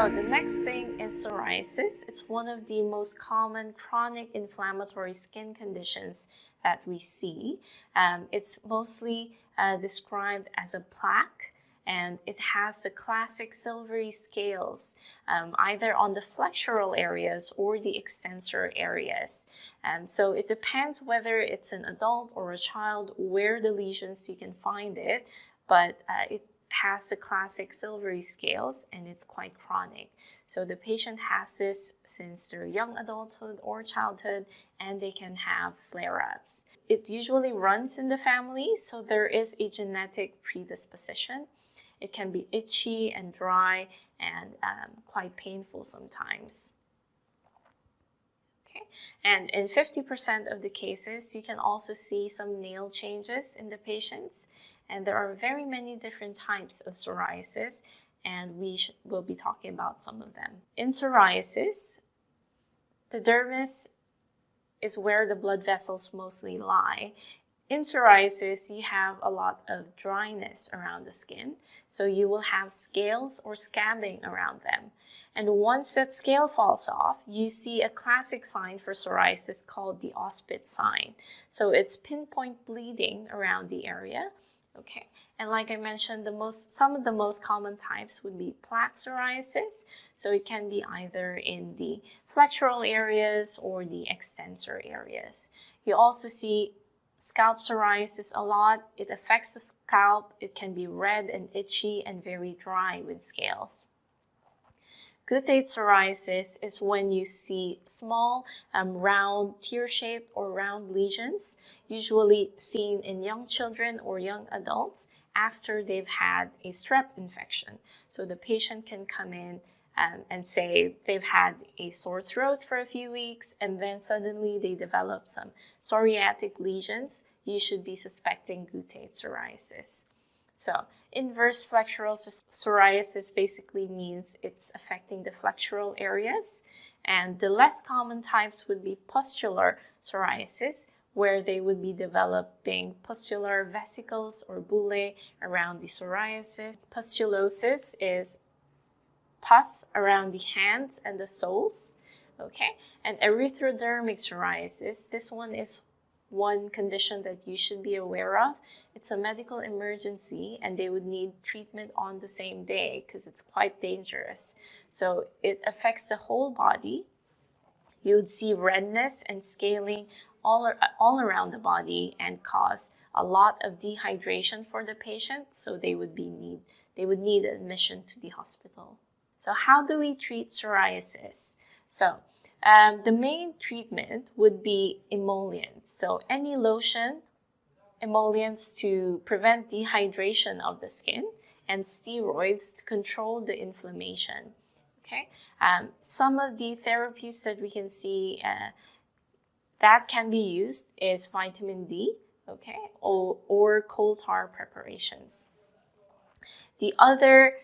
So the next thing is psoriasis. It's one of the most common chronic inflammatory skin conditions that we see. It's mostly described as a plaque, and it has the classic silvery scales either on the flexural areas or the extensor areas. So it depends whether it's an adult or a child where the lesions you can find it, but it has the classic silvery scales and it's quite chronic. So the patient has this since their young adulthood or childhood, and they can have flare-ups. It usually runs in the family, so there is a genetic predisposition. It can be itchy and dry and quite painful sometimes. Okay. And in 50% of the cases, you can also see some nail changes in the patients. And there are very many different types of psoriasis, and we will be talking about some of them. In psoriasis, the dermis is where the blood vessels mostly lie. In psoriasis, you have a lot of dryness around the skin, so you will have scales or scabbing around them. And once that scale falls off, you see a classic sign for psoriasis called the Auspitz sign. So it's pinpoint bleeding around the area. Okay, and like I mentioned, some of the most common types would be plaque psoriasis. So it can be either in the flexural areas or the extensor areas. You also see scalp psoriasis a lot. It affects the scalp. It can be red and itchy and very dry with scales. Guttate psoriasis is when you see small, round, tear-shaped or round lesions, usually seen in young children or young adults after they've had a strep infection. So the patient can come in and say they've had a sore throat for a few weeks, and then suddenly they develop some psoriatic lesions. You should be suspecting guttate psoriasis. So inverse flexural psoriasis basically means it's affecting the flexural areas, and the less common types would be pustular psoriasis, where they would be developing pustular vesicles or bullae around the psoriasis. Pustulosis is pus around the hands and the soles, okay? And erythrodermic psoriasis, this one is one condition that you should be aware of. It's a medical emergency and they would need treatment on the same day because it's quite dangerous. So it affects the whole body. You would see redness and scaling all around the body and cause a lot of dehydration for the patient, so they would need admission to the hospital. So how do we treat psoriasis? So the main treatment would be emollients. So any lotion, emollients to prevent dehydration of the skin, and steroids to control the inflammation. Okay. Some of the therapies that we can see that can be used is vitamin D, okay, or coal tar preparations. The other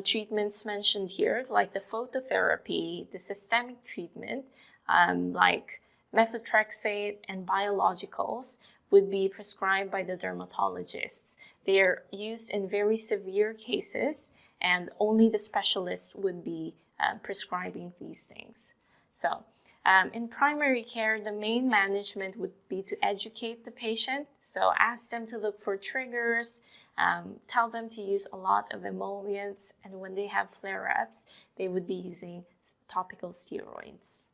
treatments mentioned here, like the phototherapy, the systemic treatment, like methotrexate and biologicals, would be prescribed by the dermatologists. They are used in very severe cases, and only the specialists would be prescribing these things. So in primary care, the main management would be to educate the patient. So ask them to look for triggers, tell them to use a lot of emollients, and when they have flare-ups, they would be using topical steroids.